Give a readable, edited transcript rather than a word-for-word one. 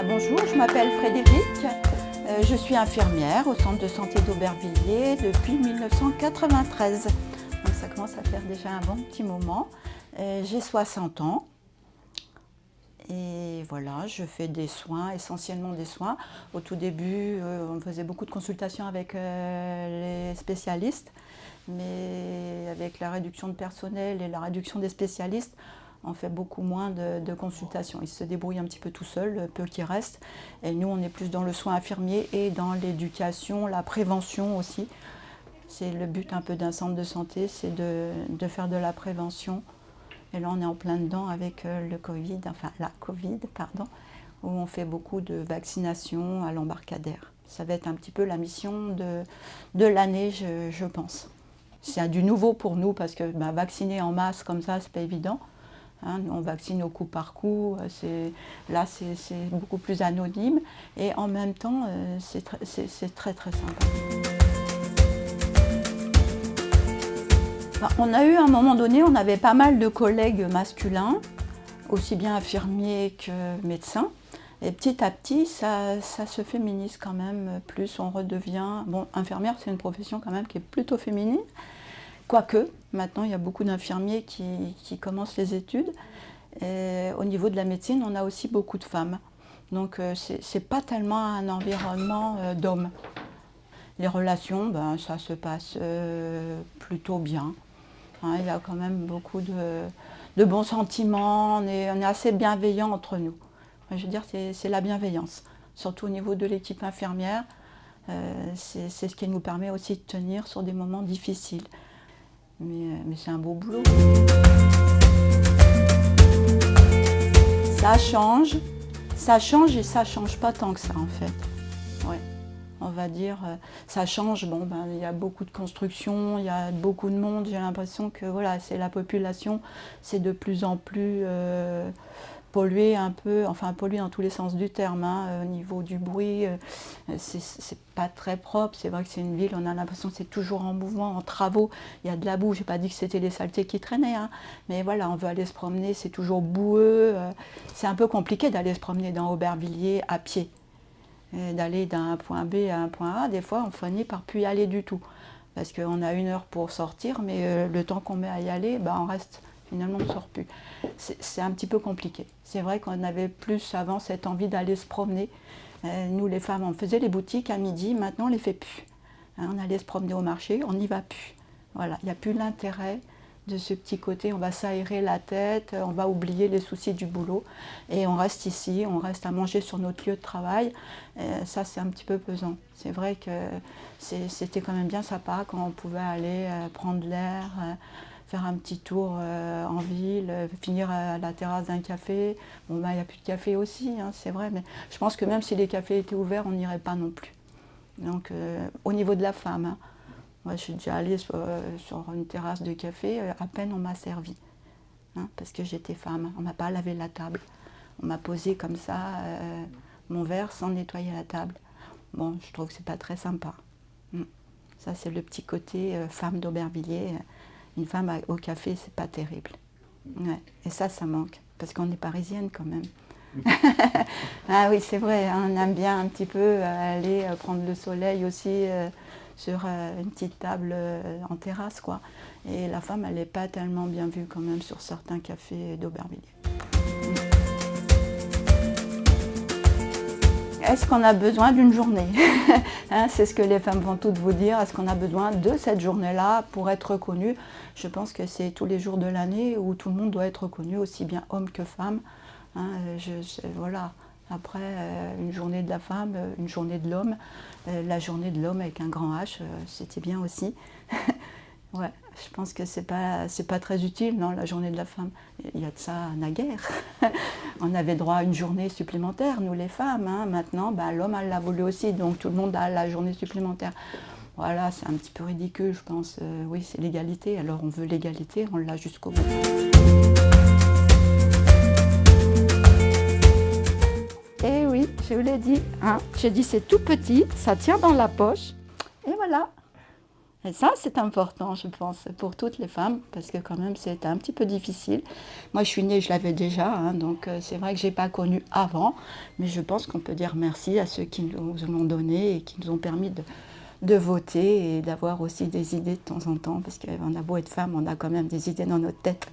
Bonjour, je m'appelle Frédéric. Je suis infirmière au centre de santé d'Aubervilliers depuis 1993. Donc ça commence à faire déjà un bon petit moment. J'ai 60 ans. Et voilà, je fais des soins, essentiellement des soins. Au tout début, on faisait beaucoup de consultations avec les spécialistes. Mais avec la réduction de personnel et la réduction des spécialistes, on fait beaucoup moins de consultations. Ils se débrouillent un petit peu tout seuls, le peu qui reste. Et nous, on est plus dans le soin infirmier et dans l'éducation, la prévention aussi. C'est le but un peu d'un centre de santé, c'est de faire de la prévention. Et là, on est en plein dedans avec la Covid, où on fait beaucoup de vaccinations à l'embarcadère. Ça va être un petit peu la mission de l'année, je pense. C'est du nouveau pour nous parce que vacciner en masse comme ça, c'est pas évident. On vaccine au coup par coup, là c'est beaucoup plus anonyme et en même temps c'est très très sympa. On a eu à un moment donné, on avait pas mal de collègues masculins, aussi bien infirmiers que médecins. Et petit à petit, ça se féminise quand même plus, on redevient... Bon, infirmière, c'est une profession quand même qui est plutôt féminine. Quoique, maintenant, il y a beaucoup d'infirmiers qui commencent les études. Et au niveau de la médecine, on a aussi beaucoup de femmes. Donc, c'est pas tellement un environnement d'hommes. Les relations, ça se passe plutôt bien. Il y a quand même beaucoup de bons sentiments. On est assez bienveillants entre nous. Je veux dire, c'est la bienveillance. Surtout au niveau de l'équipe infirmière. C'est ce qui nous permet aussi de tenir sur des moments difficiles. Mais c'est un beau boulot. Ça change et ça change pas tant que ça en fait. Ouais. On va dire, ça change, il y a beaucoup de construction, il y a beaucoup de monde, j'ai l'impression que voilà, c'est la population, c'est de plus en plus pollué un peu, enfin pollué dans tous les sens du terme, au niveau du bruit, c'est pas très propre, c'est vrai que c'est une ville, on a l'impression que c'est toujours en mouvement, en travaux, il y a de la boue, j'ai pas dit que c'était les saletés qui traînaient, mais voilà, on veut aller se promener, c'est toujours boueux, c'est un peu compliqué d'aller se promener dans Aubervilliers à pied, d'aller d'un point B à un point A, des fois on finit par plus y aller du tout, parce qu'on a 1 heure pour sortir, mais le temps qu'on met à y aller, on reste... Finalement, on ne sort plus. C'est un petit peu compliqué. C'est vrai qu'on avait plus avant cette envie d'aller se promener. Nous, les femmes, on faisait les boutiques à midi, maintenant on ne les fait plus. On allait se promener au marché, on n'y va plus. Voilà, il n'y a plus l'intérêt de ce petit côté, on va s'aérer la tête, on va oublier les soucis du boulot et on reste ici, on reste à manger sur notre lieu de travail. Ça, c'est un petit peu pesant. C'est vrai que c'était quand même bien sympa quand on pouvait aller prendre l'air, faire un petit tour en ville, finir à la terrasse d'un café. Il n'y a plus de café aussi, c'est vrai, mais je pense que même si les cafés étaient ouverts, on n'irait pas non plus. Donc, au niveau de la femme, moi, je suis déjà allée sur une terrasse de café, à peine on m'a servi, parce que j'étais femme. On ne m'a pas lavé la table. On m'a posé comme ça mon verre sans nettoyer la table. Bon, je trouve que c'est pas très sympa. Ça, c'est le petit côté femme d'Aubervilliers. Une femme au café, c'est pas terrible. Ouais. Et ça manque, parce qu'on est parisienne quand même. Ah oui, c'est vrai, on aime bien un petit peu aller prendre le soleil aussi sur une petite table en terrasse, quoi. Et la femme, elle n'est pas tellement bien vue quand même sur certains cafés d'Aubervilliers. Est-ce qu'on a besoin d'une journée? C'est ce que les femmes vont toutes vous dire. Est-ce qu'on a besoin de cette journée-là pour être reconnue? Je pense que c'est tous les jours de l'année où tout le monde doit être reconnu, aussi bien homme que femme. Voilà. Après, une journée de la femme, une journée de l'homme. La journée de l'homme avec un grand H, c'était bien aussi. Ouais, je pense que c'est pas très utile, non, la journée de la femme. Il y a de ça naguère. On avait droit à une journée supplémentaire, nous les femmes. Maintenant, l'homme l'a voulu aussi, donc tout le monde a la journée supplémentaire. Voilà, c'est un petit peu ridicule, je pense. Oui, c'est l'égalité, alors on veut l'égalité, on l'a jusqu'au bout. Et oui, je vous l'ai dit. J'ai dit c'est tout petit, ça tient dans la poche. Et voilà. Et ça, c'est important, je pense, pour toutes les femmes, parce que quand même, c'est un petit peu difficile. Moi, je suis née, je l'avais déjà, hein, donc c'est vrai que je n'ai pas connu avant, mais je pense qu'on peut dire merci à ceux qui nous l'ont donné et qui nous ont permis de voter et d'avoir aussi des idées de temps en temps, parce qu'on a beau être femme, on a quand même des idées dans notre tête.